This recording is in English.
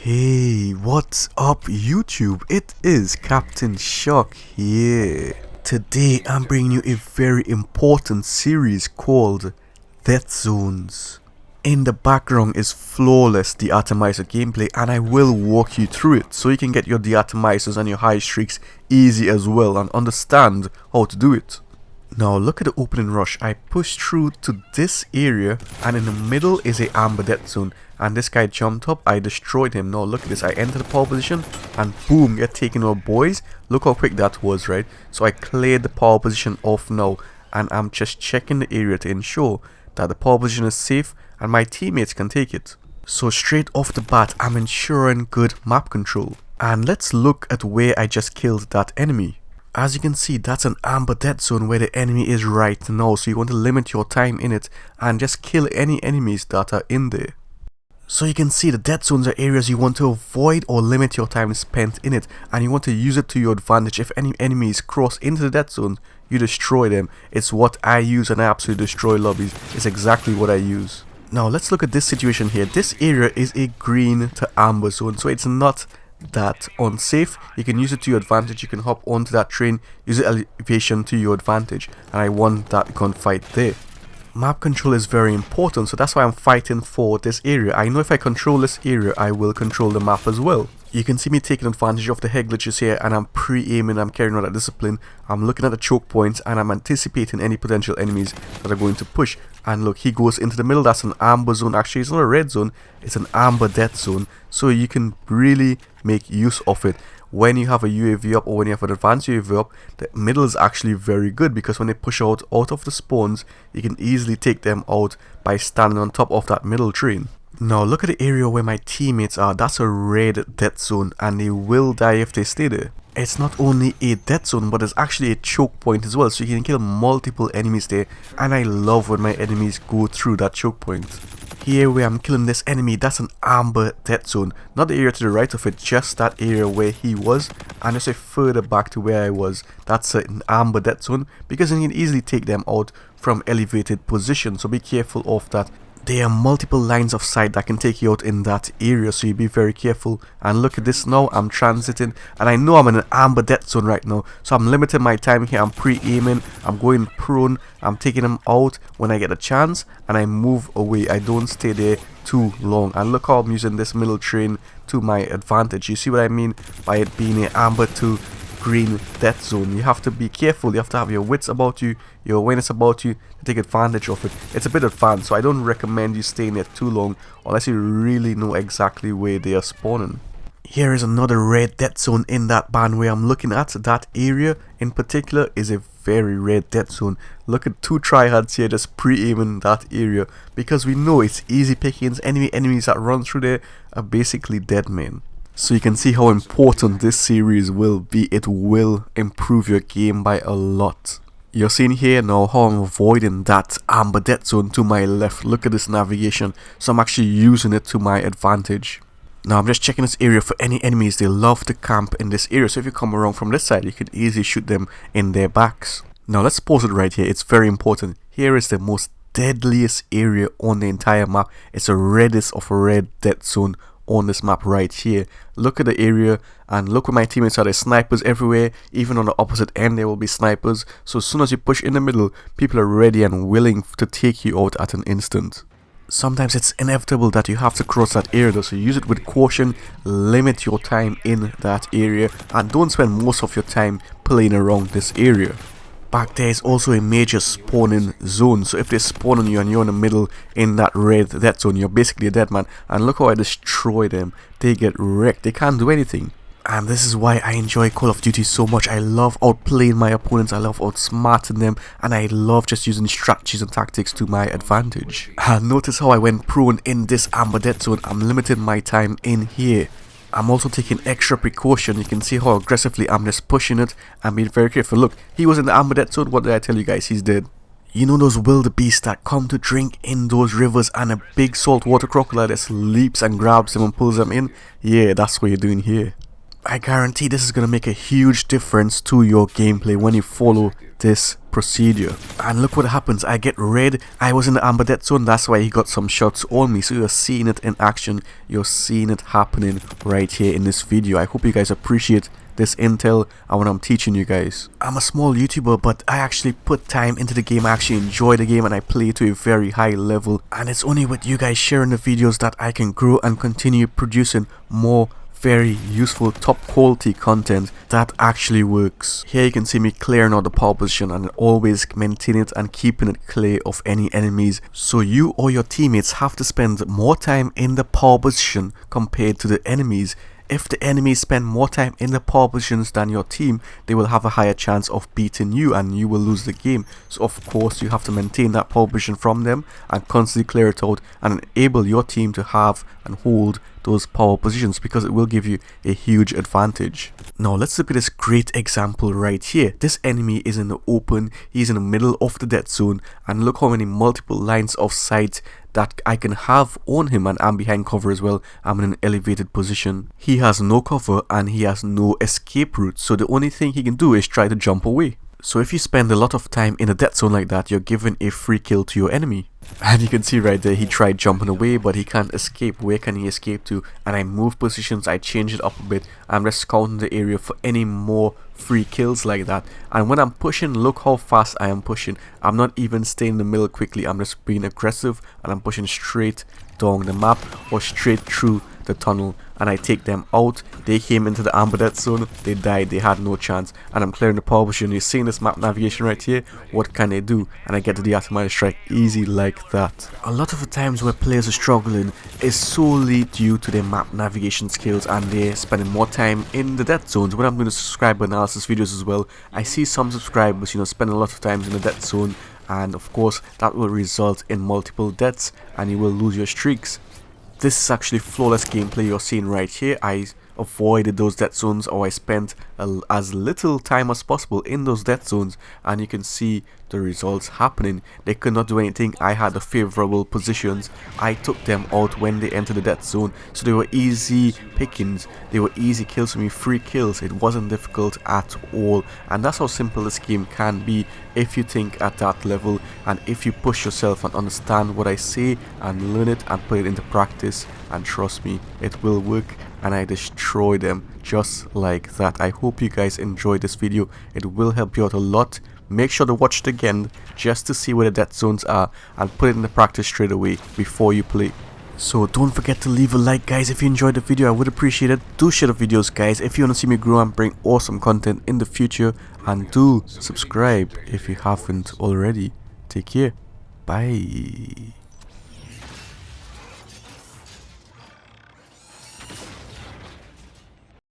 Hey, what's up YouTube? It is Captain Shock here. Today I'm bringing you a very important series called Death Zones. In the background is flawless De-atomizer gameplay, and I will walk you through it so you can get your De-atomizers and your high streaks easy as well and understand how to do it. Now look at the opening rush. I pushed through to this area and in the middle is a amber death zone, and this guy jumped up. I destroyed him. Now look at this. I enter the power position and boom, get taken out, boys. Look how quick that was, right? So I cleared the power position off now, and I'm just checking the area to ensure that the power position is safe and my teammates can take it. So straight off the bat, I'm ensuring good map control. And let's look at where I just killed that enemy. As you can see, that's an amber death zone where the enemy is right now, so you want to limit your time in it and just kill any enemies that are in there. So you can see the death zones are areas you want to avoid or limit your time spent in it, and you want to use it to your advantage. If any enemies cross into the death zone, you destroy them. It's what I use, and I absolutely destroy lobbies. It's exactly what I use. Now let's look at this situation here. This area is a green to amber zone, so it's not that unsafe. You can use it to your advantage. You can hop onto that train, use the elevation to your advantage, and I won that gunfight there. Map control is very important, so that's why I'm fighting for this area. I know if I control this area, I will control the map as well. You can see me taking advantage of the head glitches here, and I'm pre-aiming, I'm carrying out that discipline. I'm looking at the choke points and I'm anticipating any potential enemies that are going to push. And look, he goes into the middle. That's an amber zone. Actually, it's not a red zone, it's an amber death zone, so you can really make use of it. When you have a UAV up or when you have an advanced UAV up, the middle is actually very good, because when they push out of the spawns, you can easily take them out by standing on top of that middle train. Now look at the area where my teammates are. That's a red death zone, and they will die if they stay there. It's not only a death zone, but there's actually a choke point as well, so you can kill multiple enemies there, and I love when my enemies go through that choke point. Here where I'm killing this enemy, that's an amber death zone. Not the area to the right of it, just that area where he was, and just further back to where I was. That's an amber death zone, because you can easily take them out from elevated position, so be careful of that. There are multiple lines of sight that can take you out in that area, so you be very careful. And look at this now, I'm transiting, and I know I'm in an amber death zone right now, so I'm limiting my time here. I'm pre-aiming, I'm going prone, I'm taking them out when I get a chance, and I move away. I don't stay there too long. And look how I'm using this middle train to my advantage. You see what I mean by it being an amber to green death zone. You have to be careful. You have to have your wits about you, your awareness about you, to take advantage of it. It's a bit advanced, so I don't recommend you staying there too long unless you really know exactly where they are spawning. Here is another red death zone in that band where I'm looking at. That area in particular is a very red death zone. Look at two tryhards here just pre-aiming that area, because we know it's easy pickings. Enemies that run through there are basically dead men. So you can see how important this series will be. It will improve your game by a lot. You're seeing here now how I'm avoiding that amber death zone to my left. Look at this navigation. So I'm actually using it to my advantage. Now I'm just checking this area for any enemies. They love to camp in this area, so if you come around from this side, you can easily shoot them in their backs. Now let's pause it right here. It's very important. Here is the most deadliest area on the entire map. It's a reddest of a red death zone on this map right here. Look at the area and look where my teammates are. There's snipers everywhere. Even on the opposite end there will be snipers, so as soon as you push in the middle, people are ready and willing to take you out at an instant. Sometimes it's inevitable that you have to cross that area though, so use it with caution. Limit your time in that area and don't spend most of your time playing around this area. Back there is also a major spawning zone, so if they spawn on you and you're in the middle in that red death zone, you're basically a dead man. And look how I destroy them. They get wrecked. They can't do anything. And this is why I enjoy Call of Duty so much. I love outplaying my opponents, I love outsmarting them, and I love just using strategies and tactics to my advantage. And notice how I went prone in this amber death zone. I'm limiting my time in here. I'm also taking extra precaution. You can see how aggressively I'm just pushing it and being very careful. Look, he was in the amber death zone. What did I tell you guys? He's dead. You know those wildebeests that come to drink in those rivers, and a big saltwater crocodile just leaps and grabs them and pulls them in? Yeah, that's what you're doing here. I guarantee this is going to make a huge difference to your gameplay when you follow this procedure. And look what happens. I get red. I was in the amber death zone. That's why he got some shots on me. So you're seeing it in action. You're seeing it happening right here in this video. I hope you guys appreciate this intel and what I'm teaching you guys. I'm a small YouTuber, but I actually put time into the game. I actually enjoy the game and I play to a very high level. And it's only with you guys sharing the videos that I can grow and continue producing more very useful top quality content that actually works. Here you can see me clearing out the power position and always maintaining it and keeping it clear of any enemies. So you or your teammates have to spend more time in the power position compared to the enemies. If the enemies spend more time in the power positions than your team, they will have a higher chance of beating you and you will lose the game. So of course you have to maintain that power position from them and constantly clear it out and enable your team to have and hold those power positions, because it will give you a huge advantage. Now let's look at this great example right here. This enemy is in the open, he's in the middle of the death zone, and look how many multiple lines of sight that I can have on him, and I'm behind cover as well. I'm in an elevated position. He has no cover and he has no escape route, so the only thing he can do is try to jump away. So if you spend a lot of time in a death zone like that, you're giving a free kill to your enemy. And you can see right there, he tried jumping away but he can't escape. Where can he escape to? And I move positions, I change it up a bit. I'm just scouting the area for any more free kills like that. And when I'm pushing, look how fast I am pushing. I'm not even staying in the middle quickly, I'm just being aggressive and I'm pushing straight down the map or straight through the tunnel, and I take them out. They came into the amber death zone, they died, they had no chance, and I'm clearing the power position. You're seeing this map navigation right here. What can they do? And I get the de-atomizer strike easy like that. A lot of the times where players are struggling is solely due to their map navigation skills and they're spending more time in the death zones. When I'm doing the subscriber analysis videos as well, I see some subscribers, spend a lot of time in the death zone, and of course that will result in multiple deaths and you will lose your streaks. This is actually flawless gameplay you're seeing right here. I avoided those death zones, or I spent as little time as possible in those death zones, and you can see the results happening. They could not do anything. I had the favorable positions. I took them out when they entered the death zone, so they were easy pickings. They were easy kills for me, free kills. It wasn't difficult at all, and that's how simple this game can be if you think at that level and if you push yourself and understand what I say and learn it and put it into practice. And trust me, it will work, and I destroy them just like that. I hope you guys enjoyed this video. It will help you out a lot. Make sure to watch it again just to see where the death zones are and put it into practice straight away before you play. So don't forget to leave a like, guys, if you enjoyed the video. I would appreciate it. Do share the videos, guys, if you want to see me grow and bring awesome content in the future. And do subscribe if you haven't already. Take care. Bye.